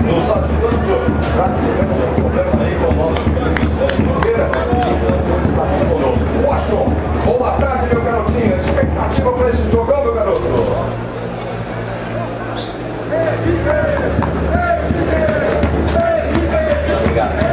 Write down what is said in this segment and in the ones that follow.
nos ajudando. Já tivemos um problema aí com o nosso Felipe Sérgio Nogueira, que está aqui conosco. Washington, boa tarde, meu garotinho. Expectativa para esse jogão, meu garoto? Obrigado.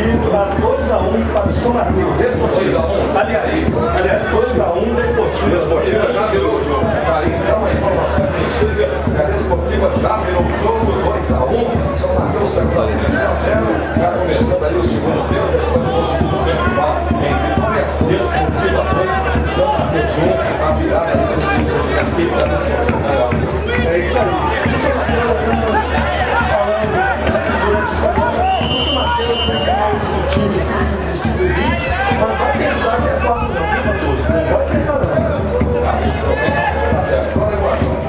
Desportivo dá 2-1 para o São Mateus. Desportivo 2-1. Aliás, 2-1 Desportivo. Desportiva já virou o jogo. Aí dá uma informação que chega. A Desportiva já virou o jogo. 2-1. São Mateus saiu ali 2-0. Já começando ali o segundo tempo. Já estamos no segundo tempo lá em Vitória. Desportiva 2, São Mateus 1. A virada ali do Desportiva aqui da Desportiva. É isso aí. O São Mateus falando durante essa semana. O São Mateus tem mais o time de sub-20. Mas vai pensar que é fácil não, viu, Matheus? Não vai pensar não. Tá certo. Fala aí, Washington.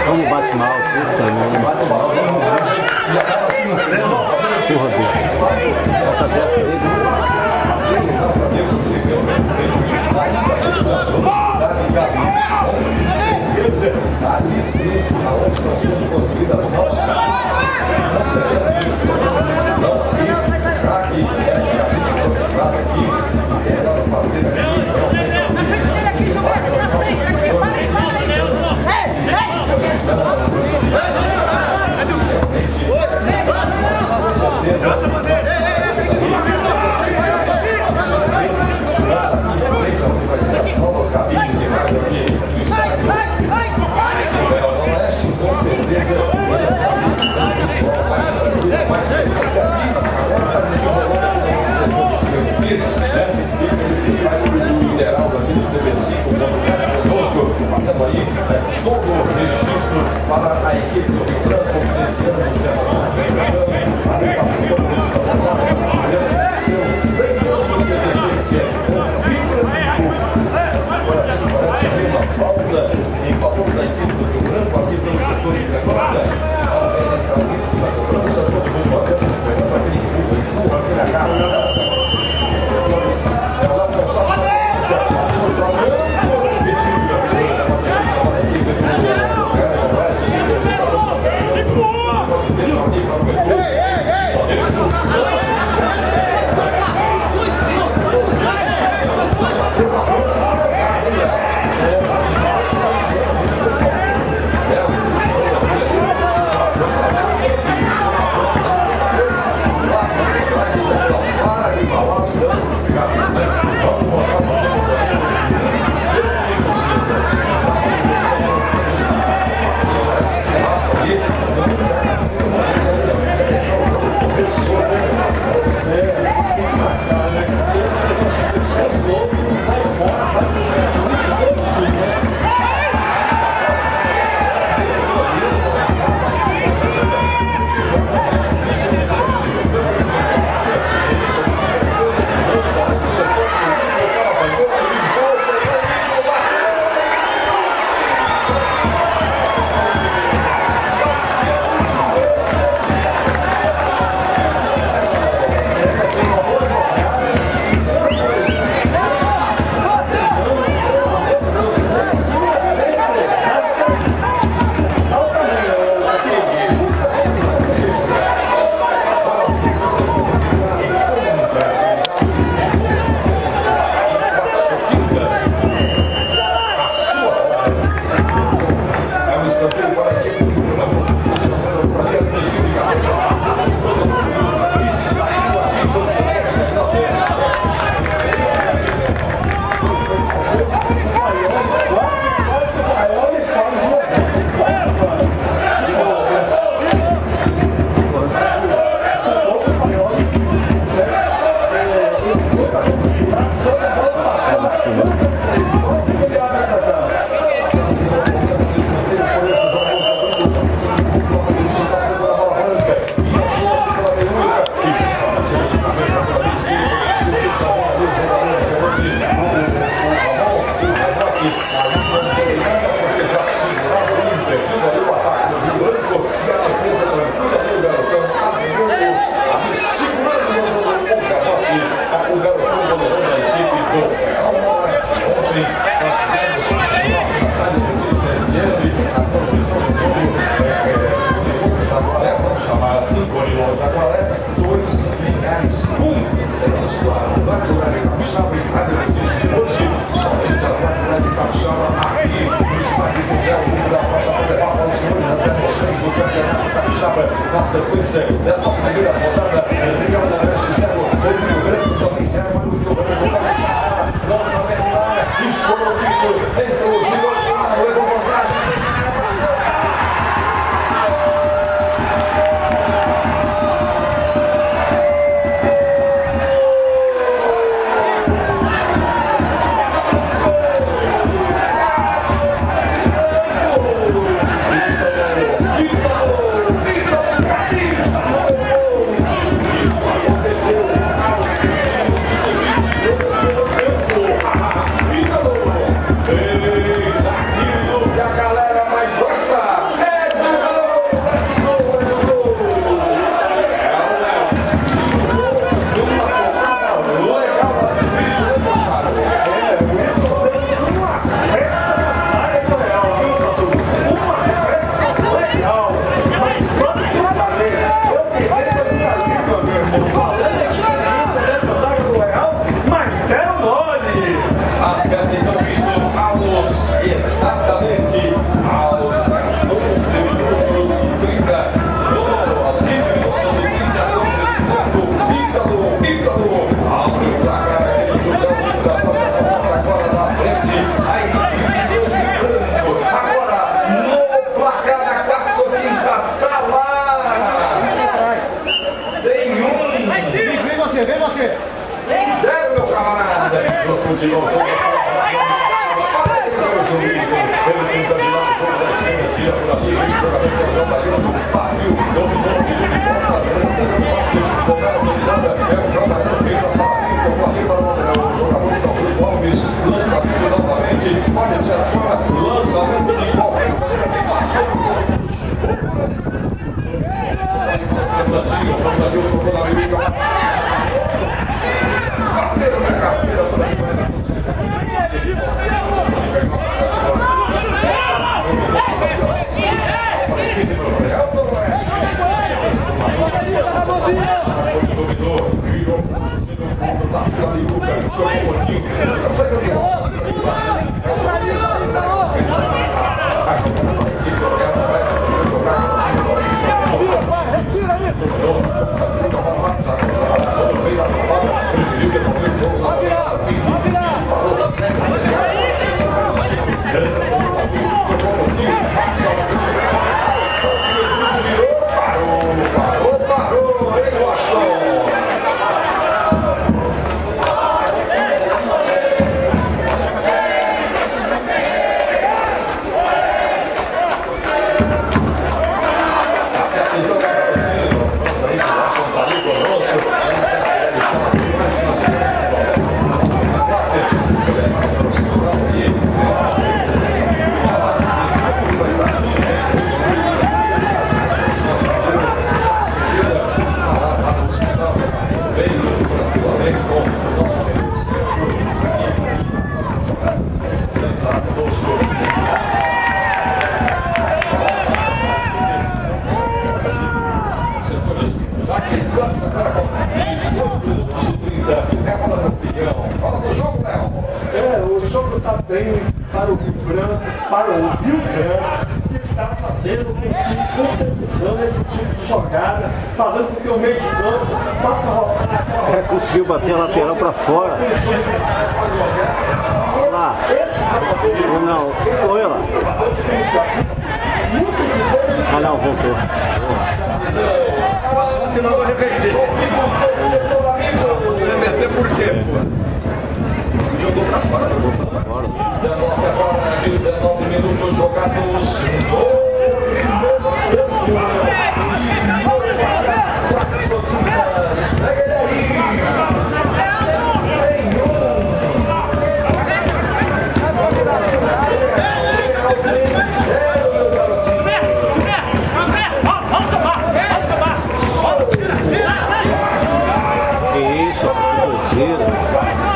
Como bate mal, puta, né? Bate mal, e acaba se entrando. Porra, bicho. Essa peça aí, ali sim, aonde estão sendo construídas novas. Já que essa é a linha improvisada aqui, tentaram fazer aqui, vai ser as novas cabines de rádio aqui do estádio. Oeste, com certeza, mais tranquilo, mais seguro. Agora está desenvolvendo o setor Pires, né? Ele vai liderar o aqui do TV5, conosco, fazendo aí todo o registro para a equipe do Rio Branco, desse ano do Ceará, participando desse campeonato, seus 100 anos de existência, agora sim, parece que tem uma falta em favor da equipe do Rio Branco, aqui pelo setor de Granada, a cobrança, todo mundo batendo, esperando aquele que empurra, aquele agarra, ela não sabe, na sequência dessa primeira rodada, Rio Oeste 0, Rio Branco também 0, mas o Rio Branco vai estar lançamento na área, escolha o Vitor, entrou o Giro, levou vantagem. assim. 0, meu camarada. No futebol, tira por ali, jogador que é o João Baiano, partiu, dominou, é o João Baiano, fez a paradinha, tocou ali para o jogador do Bruno Alves, lançamento novamente, pode ser agora, lançamento de qualquer maneira, que passou o Fernandinho, tocou na América, carteira, né, carteira, toda a vida, O jogo está bem para o Rio Branco, que está fazendo com que competição esse tipo de jogada, fazendo com que o meio de campo faça rodar. Conseguiu bater a lateral para fora. Lá. Não, foi lá. Ah não, voltou. Acho que não vai reverter. Reverter por quê, pô? Se jogou pra fora, jogou pra fora. 19 minutos jogados. Pega ele aí. Que isso, que coisa.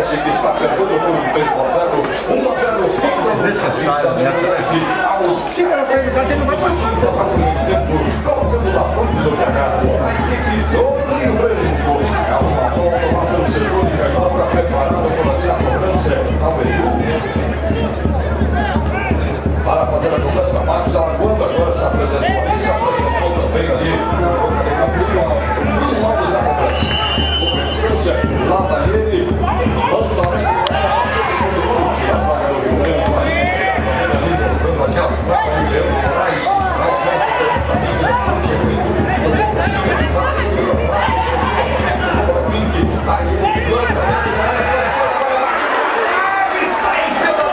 Que está perdendo por 1-0, desnecessário aos que era verdade, ele não vai passar colocando na frente do carregado a equipe do Rio Branco. É uma volta pelo segundo e agora preparada por ali a cobrança ao meio para fazer a cobrança. Marcos Alagoano agora se apresentou ali, se apresentou também ali o jogador campeão. Novos a cobrança. Lá para ele, lançamento. A zaga do Rio Branco ali, mostrando ali as travas do Leandro Moraes, mais aí ele lança dentro da área, e sai pela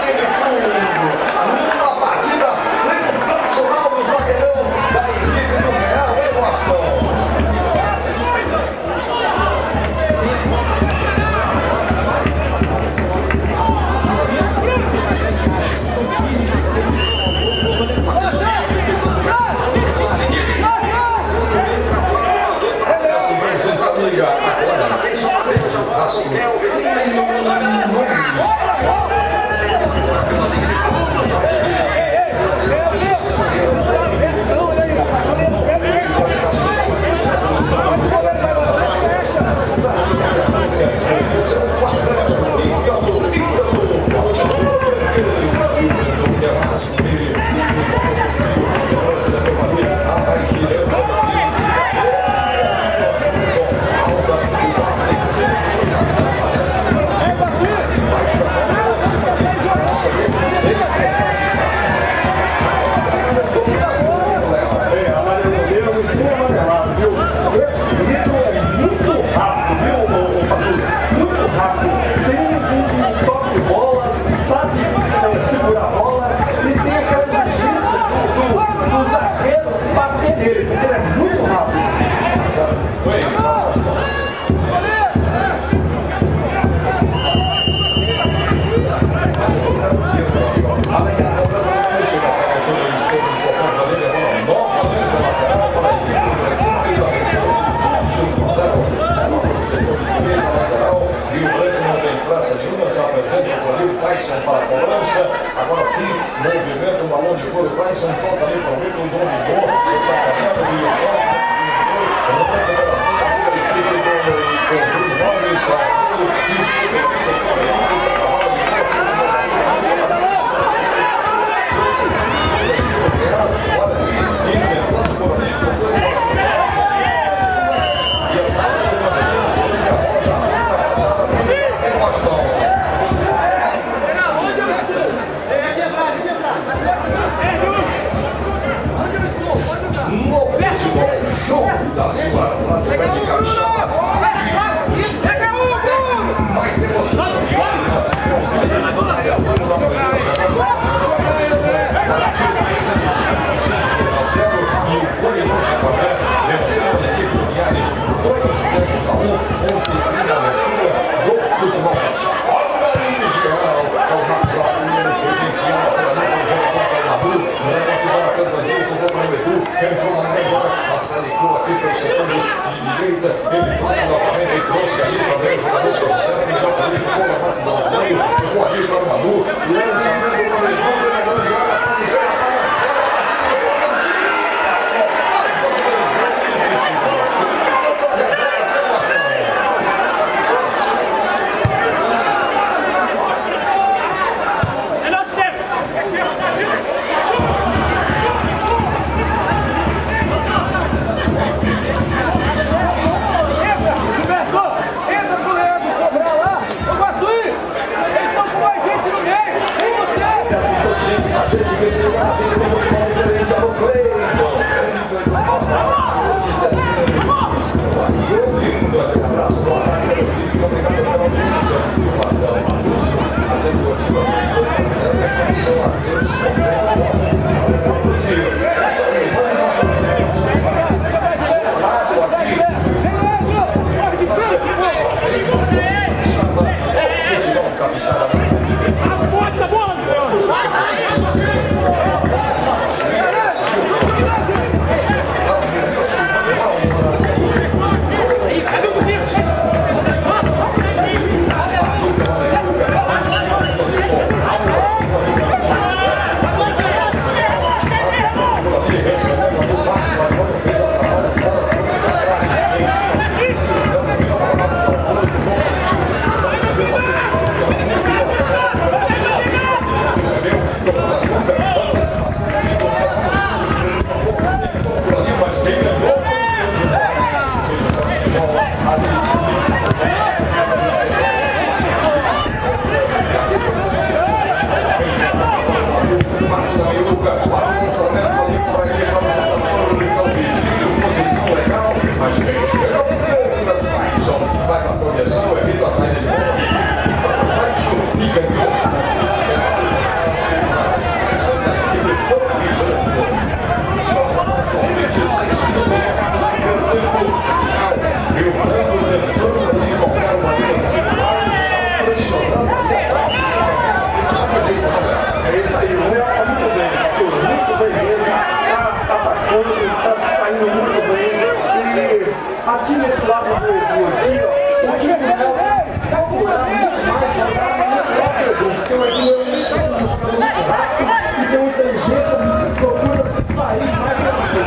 assim, movimento, o balão de couro vai, São Paulo também para o meio, dominou, está correndo, o recuperação da equipe do Bruno Alves, da sua Atlética de Capixaba. Mais emocionante. E o Corinthians venceu a equipe do Linhares por 2-1, onde fez a abertura do futebol capixaba. Olha aí, Miguel, é o Rafael Primeiro, fez enfiar pela linha do jogo contra o Madu, motivar a Cantadinho, tocou para o Edu, entrou na melhor, sassaricou aqui pelo setor de direita, ele trouxe novamente, trouxe ali também o jogador do centro, então ali ficou na parte do meio, ficou ali para o Madu, lançamento para o Edu, treinador de área, pode ser a bola. Aqui nesse lado do Edu, aqui, ó, o time vai procurar muito mais jogar nesse lado do Edu, porque o Edu é um jogador muito rápido e tem uma inteligência que procura sair mais rápido.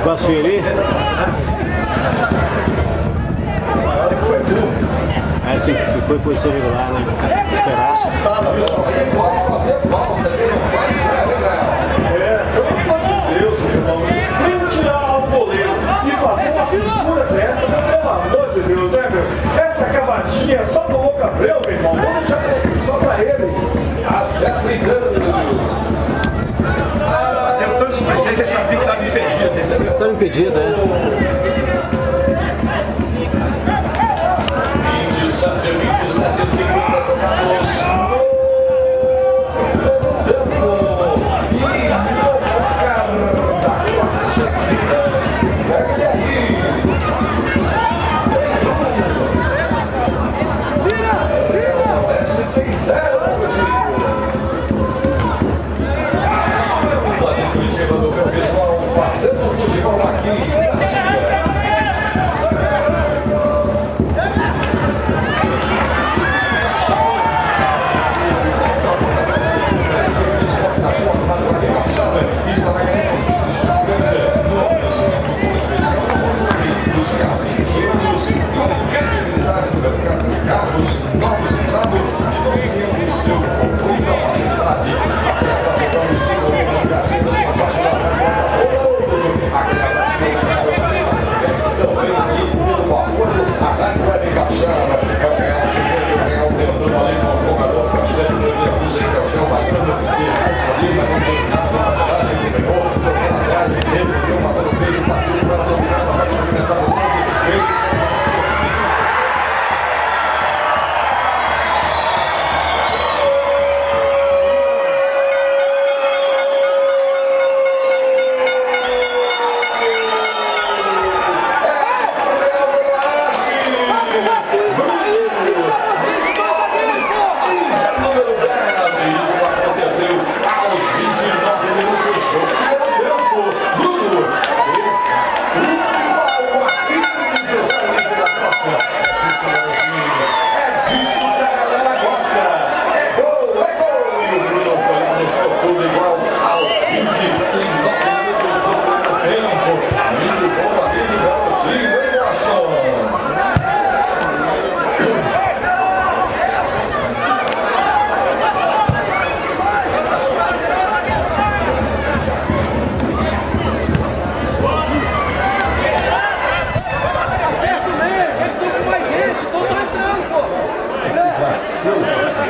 Posso ferir? É assim, ficou em posição regular, né? Esperar. Pode fazer falta, também não faz, pelo amor de Deus, meu irmão. Vem tirar ao goleiro e fazer uma figura dessa, pelo amor de Deus, né, meu? Essa cavadinha é só pro Louco Abreu, meu irmão. Vamos deixar só pra ele. acerta e dano. Até o tanto expressei que sabia que estava impedido. Está impedido, é?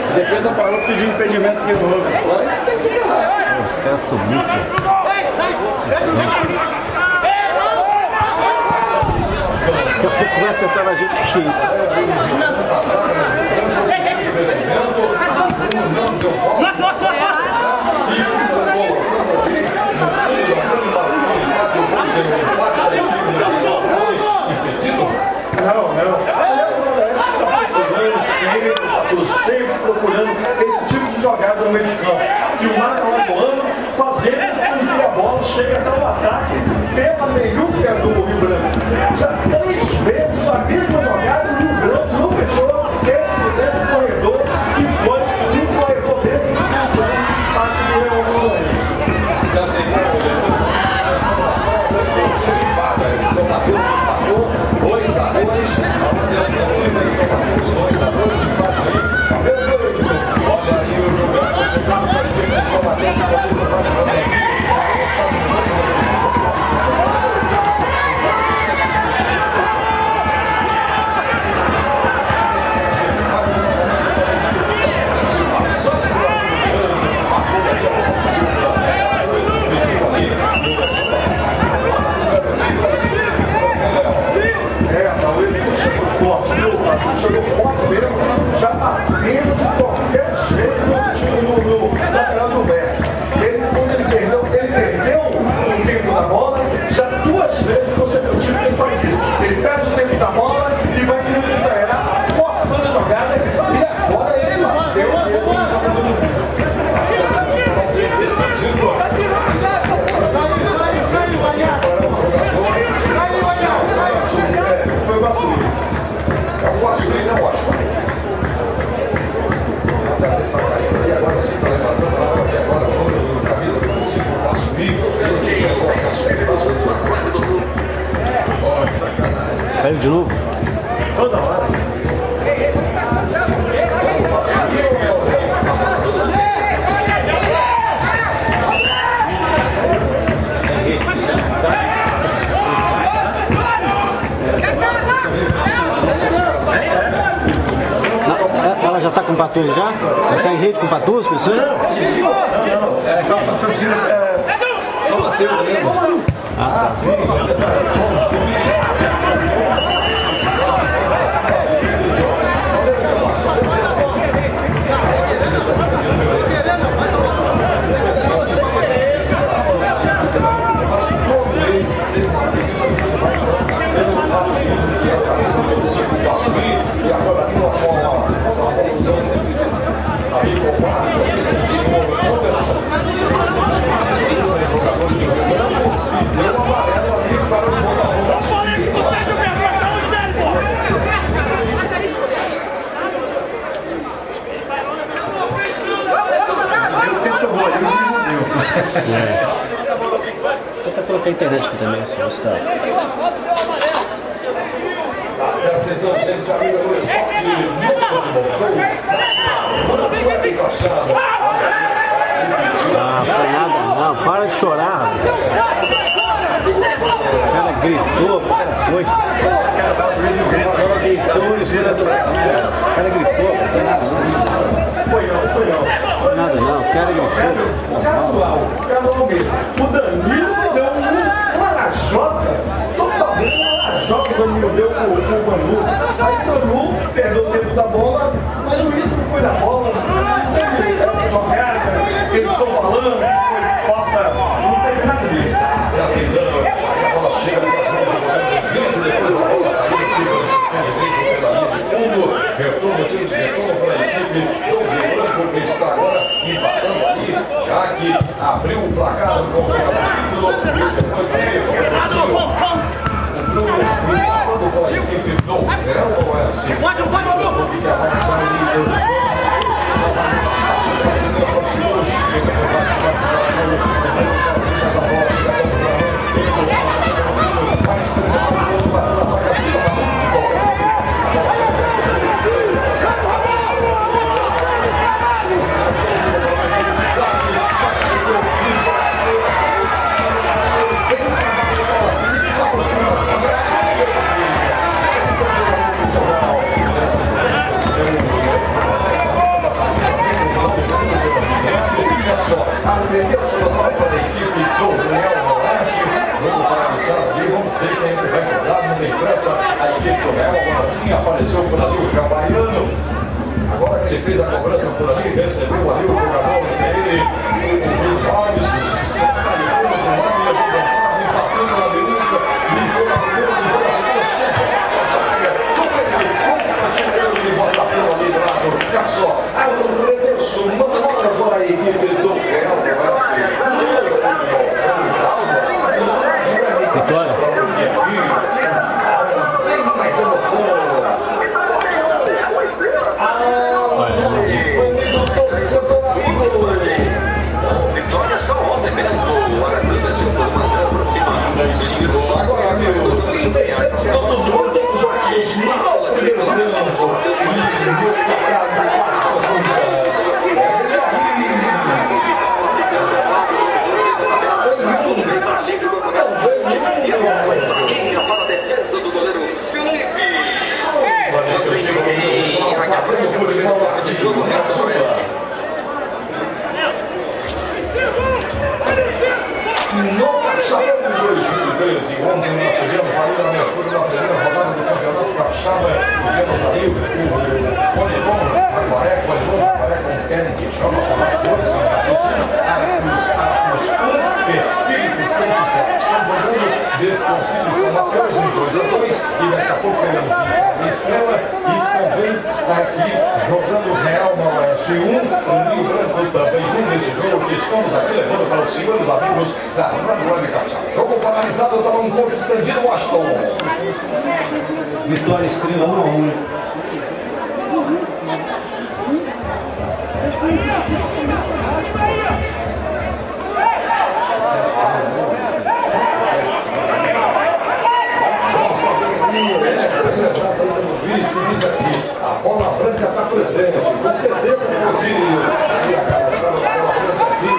A defesa parou pedindo impedimento que errou. Agora isso tem que ser errado. Os caras subiram. Daqui a pouco vai acertar a gente cheio. Procurando esse tipo de jogada no meio de campo. Que o Marco fazendo com que a bola chegue até o ataque pela meiuca do Rio Branco. Já 3 vezes a mesma jogada e o Rio Branco não fechou esse corredor que foi um corredor dentro do empate do Leão do Oeste. Já tem a informação desse pontinho de empate. São Mateus empatou 2-2. São Mateus 2-2, empate aí. Olha aí o jogador chegando para a defesa, São Mateus. Chegou forte mesmo, já batendo de qualquer jeito no lateral Gilberto. Quando ele perdeu o tempo da bola, já 2 vezes consecutivas que ele faz isso. Ele perde o tempo da bola e vai se recuperar, forçando a jogada, e agora ele bateu foi vacilo. É um vacilo, não acho. E agora sim está levantando a hora, e agora foi o camisa do município, o assumir, ele coloca sempre passa do olha, sacanagem. Caiu de novo? Toda hora. Ela já está com Patus já? Já está em rede com Patus, pessoal? Não. São Mateus mesmo. Ah, E agora de uma forma aí com o conversa jogadores de campo deu uma amarela ali para o Botafogo assumir. O tempo tomou ali, mas não deu. Vou até colocar a internet aqui também, só está. Tá certo, então, gente, amiga do esporte, Ah, foi nada não, para de chorar. O cara gritou, o cara foi. O cara gritou. Foi não. Nada não, o cara gritou. Casual mesmo. O Danilo deu uma lajota, totalmente uma lajota que o Danilo deu pro Manu. Aí o Manu perdeu o tempo da bola, mas o ídolo foi da bola. Essa jogada que eles estão falando, foi falta, não teve nada disso. Se atendendo, a bola chega depois a bola saiu aqui pela linha de fundo, retorno para a equipe do Rio Branco, que está agora empatando ali, já que abriu o placar com o título e depois ali o Bruno empatando com a equipe do Verão, ou é assim? Porque a marcação ali sim, apareceu por ali o Cabaiano. Agora que ele fez a cobrança por ali, recebeu ali o jogador, ele, o Alves, saiu do nome, levou vantagem, batendo na direita, limpou na primeira, limpou na segunda, chegou, saia, chegou de bola pelo ali do lado, olha só, o reverso, manda agora a equipe do Real, Vitória. Tem mais emoção. Vitória só ontem mesmo. O Aracruz venceu por 1-0 para cima. Agora, amigo, 37 minutos do jogo, o primeiro tempo. Para a defesa do goleiro Felipe. Fazendo futebol de jogo no Capixaba de 2013, ontem nós tivemos aí na abertura da primeira rodada do Campeonato Capixaba, tivemos aí o voleibol Jaguaré com o Kennedy, que joga com a dois, Aracruz 1, Espírito Santo 0. Estamos jogando Desportivo São Mateus em 2-2 e daqui a pouco teremos a Estrela e também aqui jogando Real Noroeste 1, o Rio Branco também 1 nesse jogo que estamos aqui levando para os senhores amigos da Rádio de Capixaba. Jogo paralisado, estava um pouco estendido, Washington. Vitória Estrela 1-1. Diz aqui, a bola branca está presente, com certeza inclusive a bola branca aqui,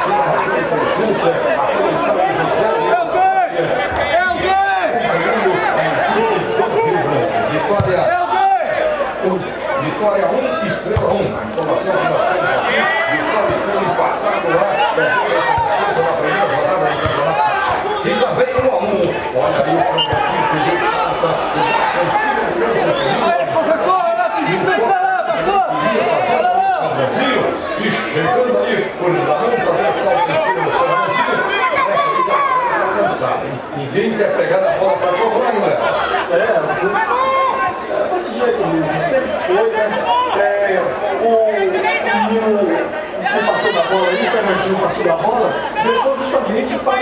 a presença, aquele estado de José Vitória 1, Estrela 1. A informação que nós temos aqui, Vitória Estrela empatado lá, essa sequência na primeira rodada do Campeonato. E também 1-1. Olha aí o campeonato pediu falta, em cima do lance feliz. Professor, olha aqui, respeita lá, professor! E chegando ali, por Ilamão, fazendo falta em cima do Fernandinho. Essa aí tá cansado. Ninguém quer pegar na bola para jogar ainda. Desse jeito mesmo, sempre foi, né? O menino que passou da bola aí, o Fernandinho passou da bola, deixou justamente para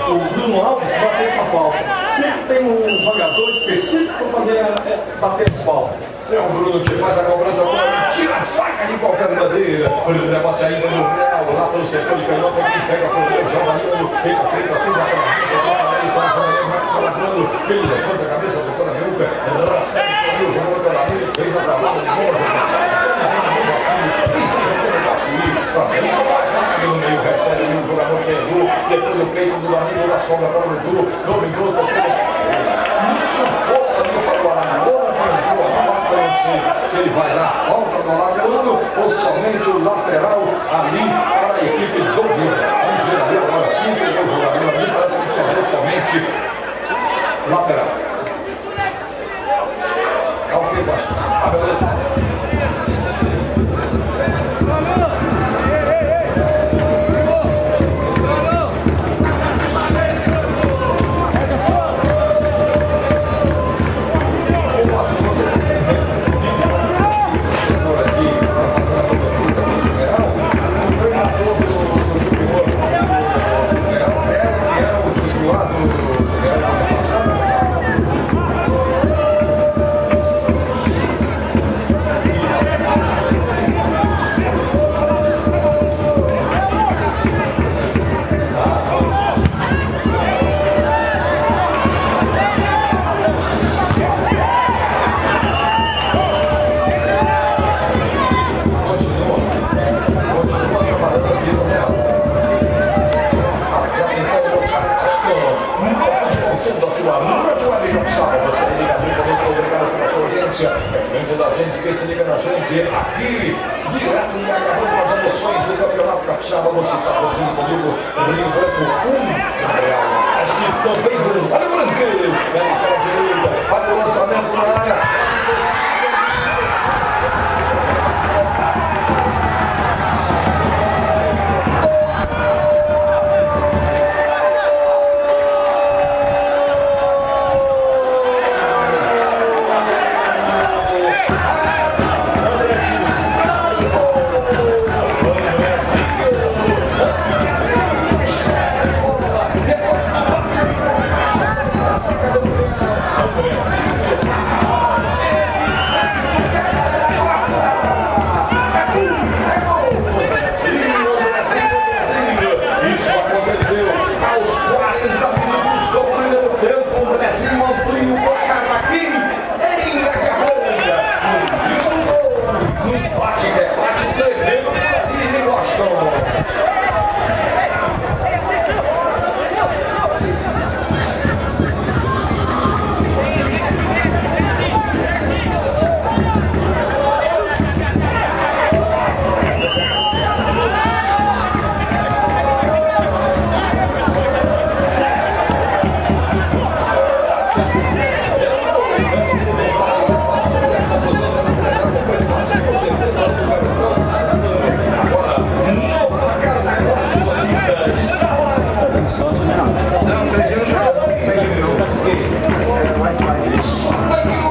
o Bruno Alves bater essa falta. Sempre tem um jogador específico para bater as faltas. É o Bruno que faz a cobrança, tira a saca de qualquer maneira. Olha o debate ainda no Real, lá pelo setor de canhota, que pega por Deus, joga ali, fez a frente, fez a ele levanta a cabeça, tocou na peruca, recebe o jogador pela linha, fez a travada de boa, no meio, recebe ali o jogador que errou, depois do peito do Danilo, da sobra para o Edu, dominou, tocou, isso volta ali para o Alagoano, se ele vai dar falta do Alagoano ou somente o lateral ali para a equipe do Rio. Vamos ver ali agora sim, pegou o jogador ali, parece que só deu somente lateral. Ok, basta. Ah, beleza.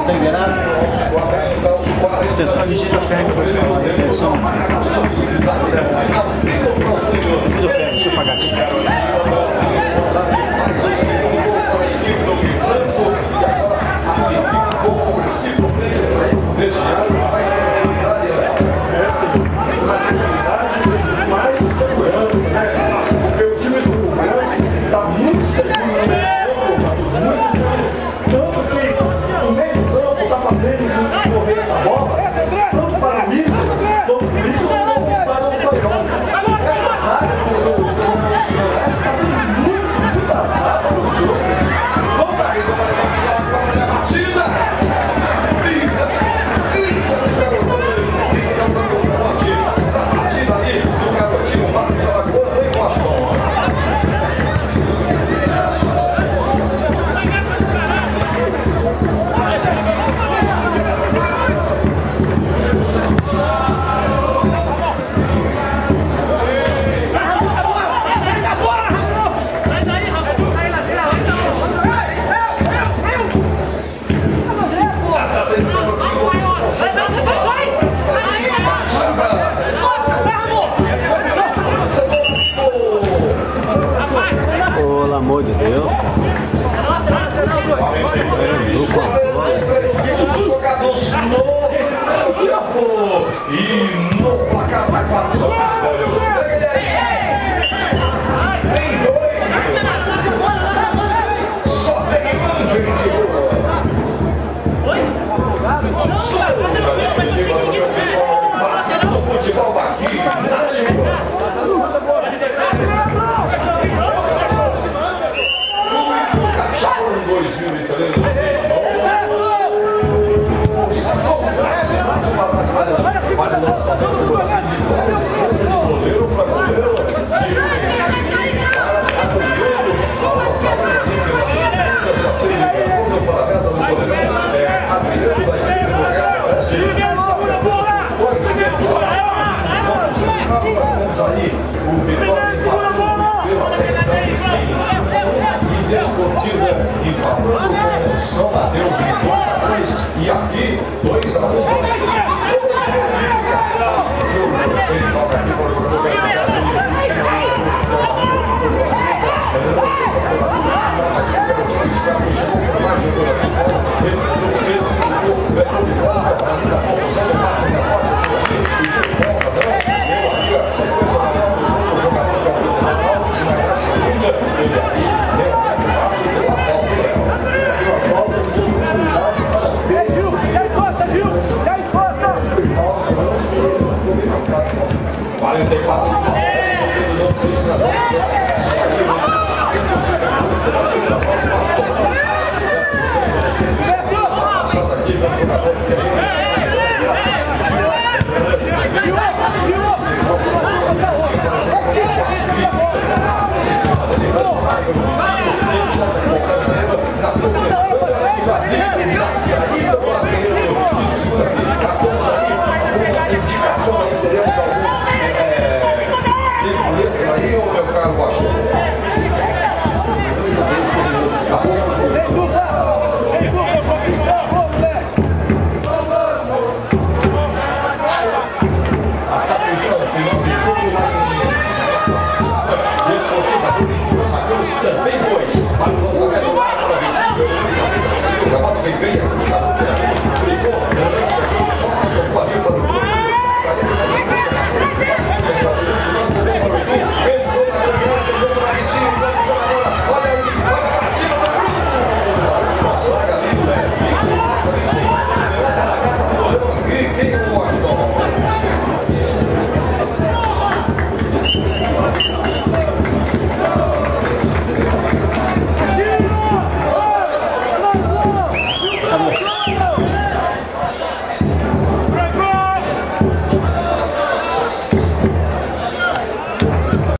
Tá liberado? Atenção, digita certo para falar. Atenção. Deixa eu pagar aqui. Pelo amor de Deus, cara. Jogados no campo e no placar vai para o tem dois. Só tem um gente boa. Só da definitiva do meu pessoal fazendo o futebol daqui na chuva. Em 2013 somos para o lançamento do goleiro para goleiro Desportiva empatando com São Mateus em 2-2 e aqui 2-1. Ele toca aqui para o jogador na